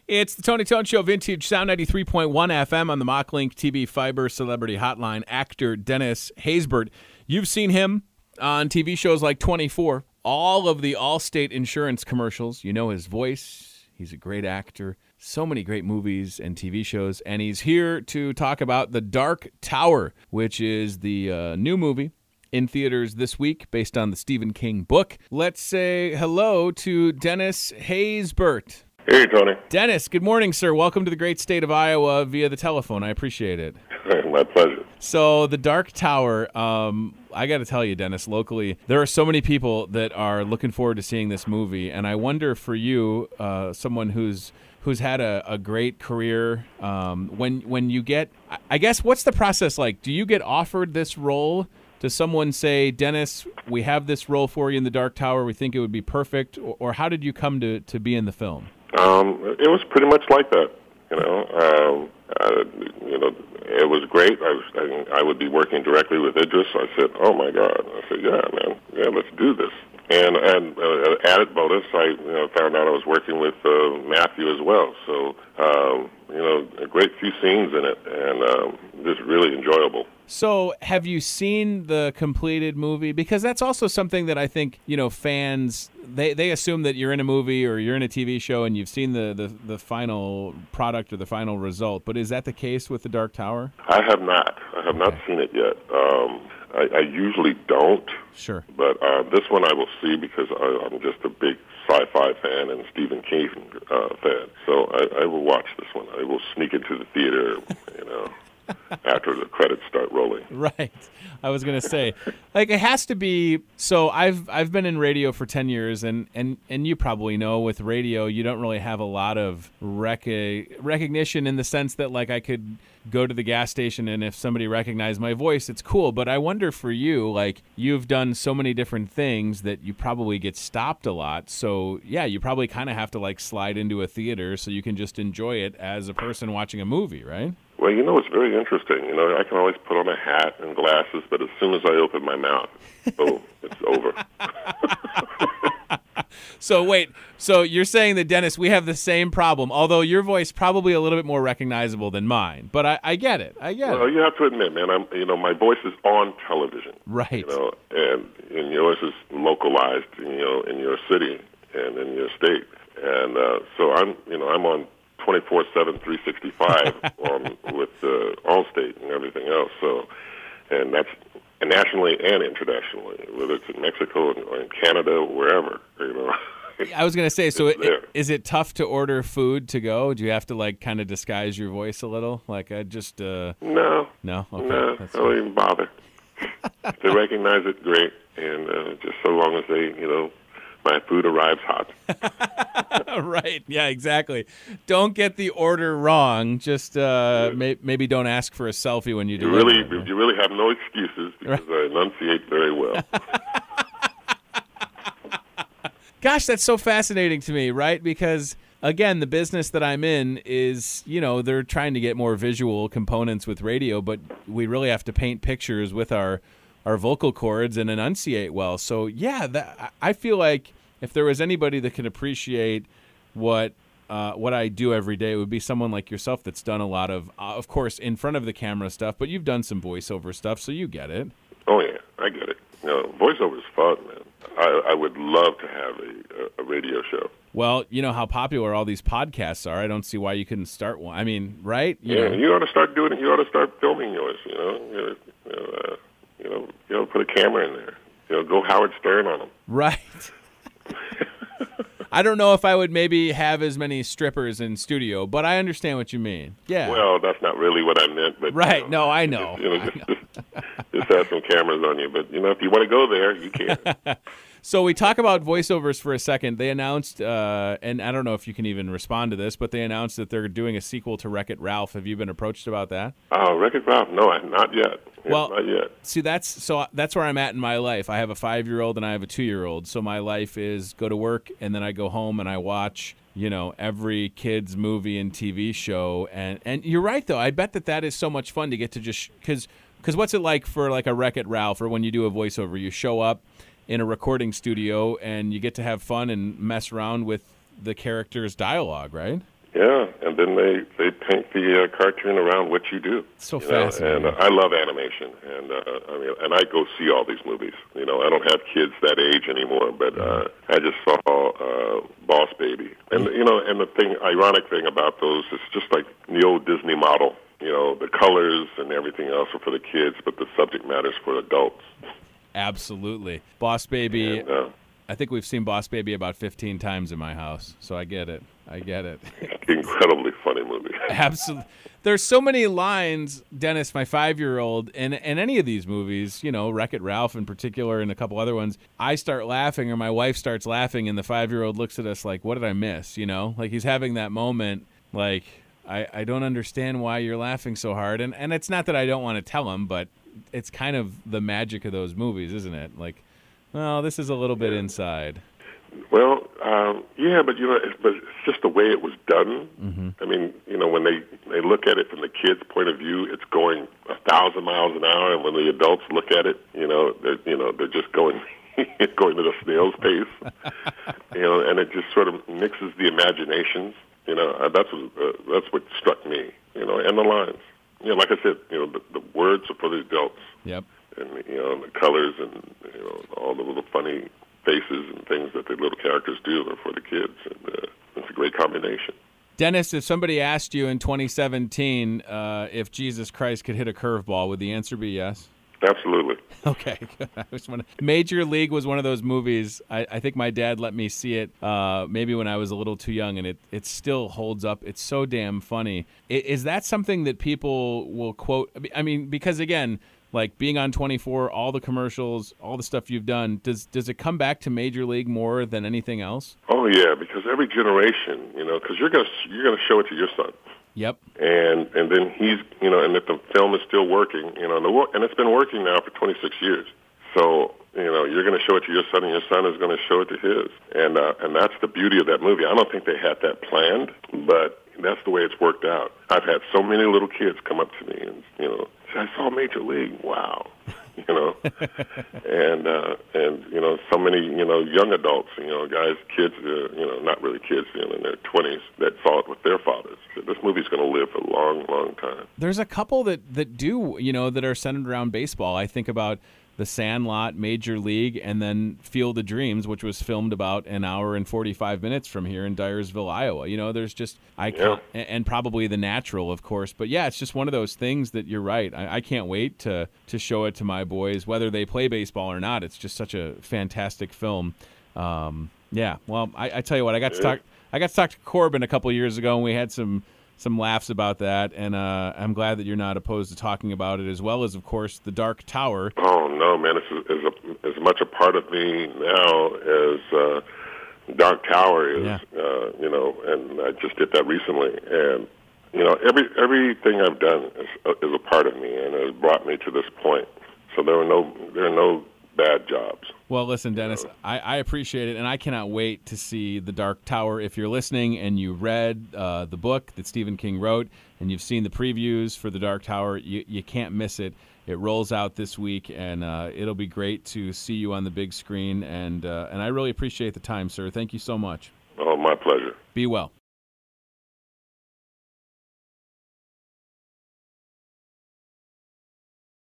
It's the Tony Tone Show, Vintage Sound 93.1 FM on the Mocklink TV Fiber Celebrity Hotline. Actor Dennis Haysbert. You've seen him on TV shows like 24, all of the Allstate insurance commercials. You know his voice. He's a great actor. So many great movies and TV shows. And he's here to talk about The Dark Tower, which is the new movie in theaters this week based on the Stephen King book. Let's say hello to Dennis Haysbert. Hey, Tony. Dennis, good morning, sir. Welcome to the great state of Iowa via the telephone. I appreciate it. My pleasure. So, The Dark Tower, I got to tell you, Dennis, locally, there are so many people that are looking forward to seeing this movie, and I wonder for you, someone who's had a great career, when you get, I guess, what's the process like? Do you get offered this role? Does someone say, Dennis, we have this role for you in The Dark Tower, we think it would be perfect, or how did you come to be in the film? It was pretty much like that, it was great. I would be working directly with Idris. I said, "Oh my God!" I said, "Yeah, man, yeah, let's do this." And added bonus, I found out I was working with Matthew as well. So a great few scenes in it, and just really enjoyable. So, have you seen the completed movie? Because that's also something that I think fans they assume that you're in a movie or you're in a TV show and you've seen the final product or the final result. But is that the case with The Dark Tower? I have not. I have not seen it yet. I usually don't. Sure. But this one I will see because I'm just a big sci-fi fan and Stephen King fan. So I will watch this one. I will sneak into the theater, after the credits start rolling. Right. I was going to say, it has to be. So I've been in radio for 10 years, and you probably know with radio, you don't really have a lot of recognition in the sense that, I could go to the gas station, and if somebody recognized my voice, it's cool. But I wonder for you, you've done so many different things that you probably get stopped a lot. So, yeah, you probably kind of have to, slide into a theater so you can just enjoy it as a person watching a movie, right? Well, it's very interesting. I can always put on a hat and glasses, but as soon as I open my mouth, boom, it's over. So wait, so you're saying that, Dennis, we have the same problem, although your voice probably a little bit more recognizable than mine. But I get it. Well, you have to admit, man, my voice is on television. Right. And yours is localized, in your city and in your state. And so I'm on 24/7, 365 with Allstate and everything else. So, and that's nationally and internationally, whether it's in Mexico or in Canada or wherever. I was going to say, so is it tough to order food to go? Do you have to kind of disguise your voice a little? No. Okay. No, That's I don't even bother. If they recognize it, great. And just so long as they, my food arrives hot. Right. Yeah, exactly. Don't get the order wrong. Just maybe don't ask for a selfie when you do it. You really have no excuses because I enunciate very well. Gosh, that's so fascinating to me, right? Because, again, the business that I'm in is, they're trying to get more visual components with radio, but we really have to paint pictures with our vocal cords and enunciate well. So, yeah, I feel like if there was anybody that could appreciate what I do every day, it would be someone like yourself that's done a lot of course, in front of the camera stuff, but you've done some voiceover stuff, so you get it. Oh, yeah, I get it. Voiceover is fun, man. I would love to have a radio show. Well, you know how popular all these podcasts are. I don't see why you couldn't start one. I mean, right? You ought to start doing it. You ought to start filming yours, put a camera in there. Go Howard Stern on them. Right. I don't know if I would maybe have as many strippers in studio, but I understand what you mean. Yeah. Well, that's not really what I meant. But right. No, I know. Just have some cameras on you. But, if you want to go there, you can. So we talk about voiceovers for a second. They announced, and I don't know if you can even respond to this, but they announced that they're doing a sequel to WreckIt Ralph. Have you been approached about that? Oh, WreckIt Ralph? No, not yet. Well, not yet. See, that's where I'm at in my life. I have a 5-year-old and I have a 2-year-old. So my life is go to work and then I go home and I watch, every kid's movie and TV show. And you're right, though. I bet that is so much fun to get to just because what's it like for a WreckIt Ralph or when you do a voiceover? You show up in a recording studio and you get to have fun and mess around with the character's dialogue, right? Yeah, and then they paint the cartoon around what you do. So fascinating. And I love animation, and and I go see all these movies. I don't have kids that age anymore, but I just saw Boss Baby, and and the ironic thing about those is just like the old Disney model. The colors and everything else are for the kids, but the subject matter is for adults. Absolutely. Boss Baby, And, I think we've seen Boss Baby about 15 times in my house, so I get it. Incredibly funny movie. Absolutely. There's so many lines, Dennis, my 5-year-old, in any of these movies, WreckIt Ralph in particular and a couple other ones, I start laughing or my wife starts laughing and the 5-year-old looks at us like, what did I miss? Like he's having that moment like, I don't understand why you're laughing so hard. And it's not that I don't want to tell him, but it's kind of the magic of those movies, isn't it? Like, well, this is a little bit inside. Well, yeah, but it's just the way it was done. Mm-hmm. I mean, when they look at it from the kid's point of view, it's going 1,000 miles an hour, and when the adults look at it, they're just going going to the snail's pace. And it just sort of mixes the imaginations. That's what struck me. And the lines. Like I said, the words are for the adults. Yep. And the colors and all the little funny faces and things that the little characters do are for the kids, and it's a great combination. Dennis, if somebody asked you in 2017 if Jesus Christ could hit a curveball, would the answer be yes? Absolutely. Okay. Major League was one of those movies. I think my dad let me see it maybe when I was a little too young, and it still holds up. It's so damn funny. Is that something that people will quote? I mean, because again, like being on 24, all the commercials, all the stuff you've done, does it come back to Major League more than anything else? Oh yeah, because every generation, because you're gonna show it to your son. Yep. And then he's and if the film is still working, and it's been working now for 26 years. So you're going to show it to your son, and your son is going to show it to his. And that's the beauty of that movie. I don't think they had that planned, but that's the way it's worked out. I've had so many little kids come up to me and say, I saw Major League. Wow. and so many young adults, guys, kids, not really kids, in their 20s that saw it with their fathers. So this movie's going to live for a long, long time. There's a couple that do, that are centered around baseball. I think about The Sandlot, Major League, and then Field of Dreams, which was filmed about an hour and 45 minutes from here in Dyersville, Iowa. There's just and probably The Natural, of course. But yeah, it's just one of those things that you're right. I can't wait to show it to my boys, whether they play baseball or not. It's just such a fantastic film. Yeah. Well, I tell you what, I got to talk to Corbin a couple years ago, and we had some laughs about that, and I'm glad that you're not opposed to talking about it, as well as, of course, The Dark Tower. Oh, no, man. It's as much a part of me now as Dark Tower is, and I just did that recently. And, everything I've done is a part of me and has brought me to this point. So there are no bad jobs. Well, listen, Dennis, I appreciate it, and I cannot wait to see The Dark Tower. If you're listening and you read the book that Stephen King wrote and you've seen the previews for The Dark Tower, you can't miss it. It rolls out this week, and it'll be great to see you on the big screen, and I really appreciate the time, sir. Thank you so much. Oh, my pleasure. Be well.